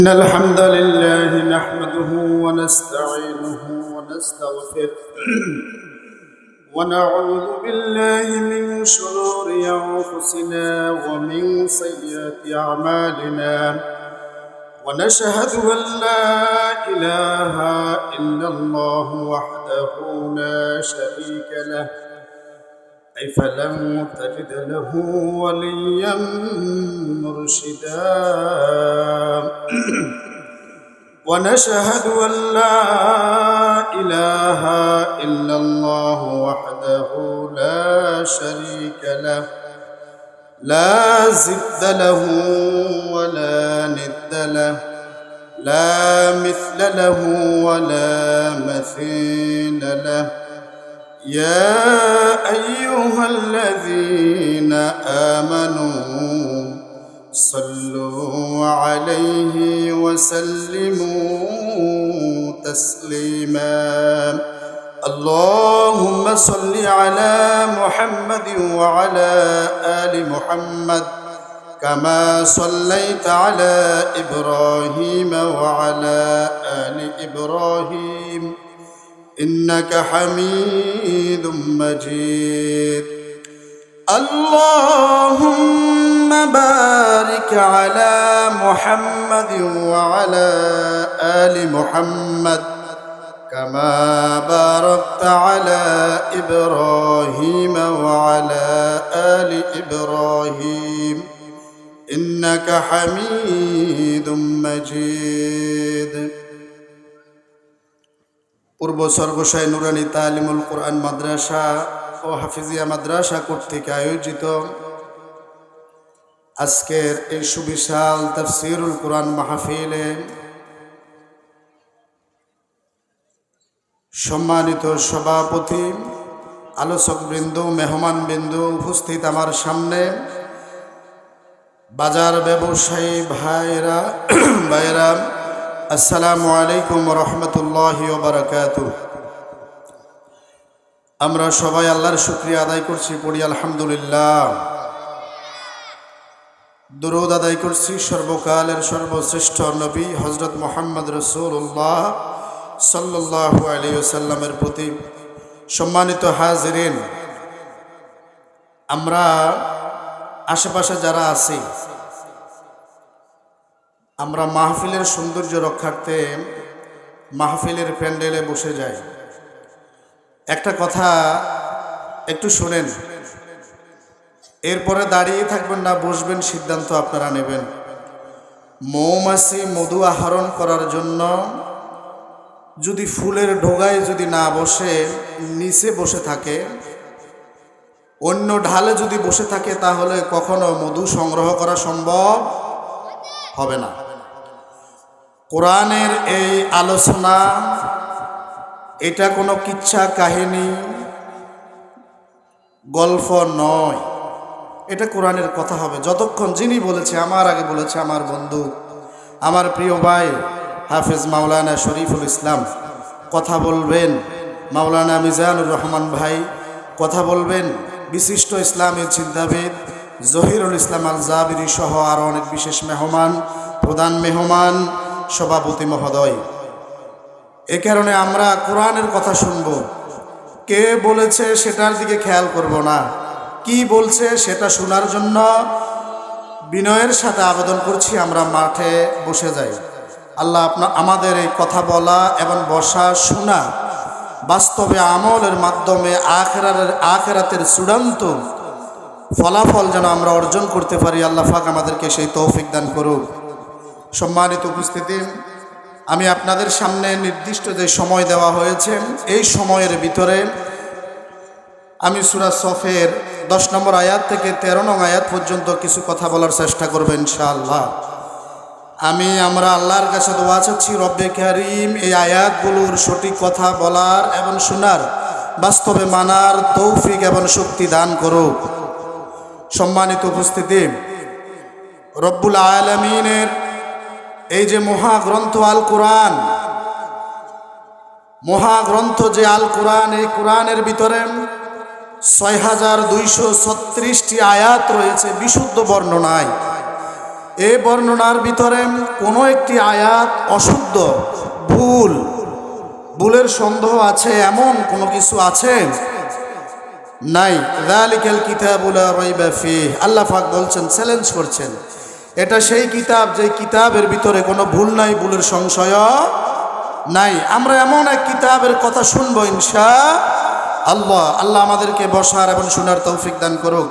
إن الحمد لله نحمده ونستعينه ونستغفره ونعوذ بالله من شرور أنفسنا ومن سيئات أعمالنا ونشهد أن لا إله إلا الله وحده لا شريك له أي فلم تجد له وليا مرشدا ونشهد أن لا إله إلا الله وحده لا شريك له لا ضد له ولا ند له لا مثل له ولا مثيل له يا أيها الذين آمنوا صلوا عليه وسلموا تسليما اللهم صل على محمد وعلى آل محمد كما صليت على إبراهيم وعلى آل إبراهيم إنك حميد مجيد اللهم بارك على محمد وعلى آل محمد كما باركت على إبراهيم وعلى آل إبراهيم إنك حميد مجيد পূর্ব সর্বশায় নুরানী তালিমুল কোরআন মাদ্রাসা ও হাফিজিয়া মাদ্রাসা কর্তৃক আয়োজিত আজকের এই সুবিশাল তাফসীরুল কোরআন মাহফিলে সম্মানিত সভাপতি, আলোচকবৃন্দ, মেহমানবৃন্দ, উপস্থিত আমার সামনে বাজার ব্যবসায়ী ভাইরা আসসালামু আলাইকুম রহমতুল্লাহি ওয়া বারাকাতুহু। আমরা সবাই আল্লাহর শুকরিয়া আদায় করছি, পড়ি আলহামদুলিল্লাহ। দরুদ আদায় করছি সর্বকালের সর্বশ্রেষ্ঠ নবী হযরত মুহাম্মদ রাসূলুল্লাহ সাল্লাল্লাহু আলাইহি ওয়াসাল্লামের প্রতি। সম্মানিত হাজিরিন, আমরা আশেপাশে যারা আছি, আমরা মাহফিলের সৌন্দর্য রক্ষার্থে মাহফিলের প্যান্ডেলে বসে যাই। একটা কথা একটু শোনেন, এরপরে দাঁড়িয়ে থাকবেন না বসবেন, সিদ্ধান্ত আপনারা নেবেন। মৌমাছি মধু আহরণ করার জন্য যদি ফুলের ডোগায় যদি না বসে নিচে বসে থাকে, অন্য ঢালে যদি বসে থাকে, তাহলে কখনো মধু সংগ্রহ করা সম্ভব হবে না। কোরআনের এই আলোচনা এটা কোনো কিচ্ছা কাহিনী গল্প নয়, এটা কোরআনের কথা হবে। যতক্ষণ যিনি বলেছে, আমার আগে বলেছে আমার বন্ধু, আমার প্রিয় ভাই হাফেজ মাওলানা শরীফুল ইসলাম কথা বলবেন, মাওলানা মিজানুর রহমান ভাই কথা বলবেন, বিশিষ্ট ইসলামী চিন্তাবিদ জহিরুল ইসলাম আল জাবিরি সহ আরও অনেক বিশেষ মেহমান, প্রধান মেহমান, সভাপতি মহোদয়। এ কারণে আমরা কোরআনের কথা শুনব, কে বলেছে সেটার দিকে খেয়াল করব না, কি বলছে সেটা শোনার জন্য বিনয়ের সাথে আবেদন করছি আমরা মাঠে বসে যাই। আল্লাহ আমাদের এই কথা বলা এবং বসা শোনা বাস্তবে আমলের মাধ্যমে আখিরাতের চূড়ান্ত ফলাফল যেন আমরা অর্জন করতে পারি, আল্লাহ পাক আমাদেরকে সেই তৌফিক দান করুক। সম্মানিত উপস্থিতি, আমি আপনাদের সামনে নির্দিষ্ট যে সময় দেওয়া হয়েছে, এই সময়ের ভিতরে আমি সূরা সফের 10 নম্বর আয়াত থেকে 13 নং আয়াত পর্যন্ত কিছু কথা বলার চেষ্টা করব ইনশাআল্লাহ। আমরা আল্লাহর কাছে দোয়া চাচ্ছি, রব্বে কারীম এই আয়াতগুলোর সঠিক কথা বলার এবং শোনার, বাস্তবে মানার তৌফিক এবং শক্তি দান করুক। সম্মানিত উপস্থিতি, রব্বুল আলামিনের এই যে মহাগ্রন্থ আল কোরআন, মহাগ্রন্থ যে আল কোরআন, এই কোরআনের ভিতরে 6236টি আয়াত রয়েছে বিশুদ্ধ বর্ণনায়। এই বর্ণনার ভিতরে কোনো একটি আয়াত অশুদ্ধ, ভুলের সন্দেহ আছে, এমন কোনো কিছু আছে? নাই। যালিকাল কিতাবু লা রাইবা ফীহ, আল্লাহ পাক বলছেন, চ্যালেঞ্জ করছেন, এটা সেই কিতাব যে কিতাবের ভিতরে কোনো ভুল নাই, ভুলের সংশয় নাই। আমরা এমন এক কিতাবের কথা শুনবো ইনশাআল্লাহ। আল্লাহ আমাদেরকে বসার এবং শোনার তৌফিক দান করুক।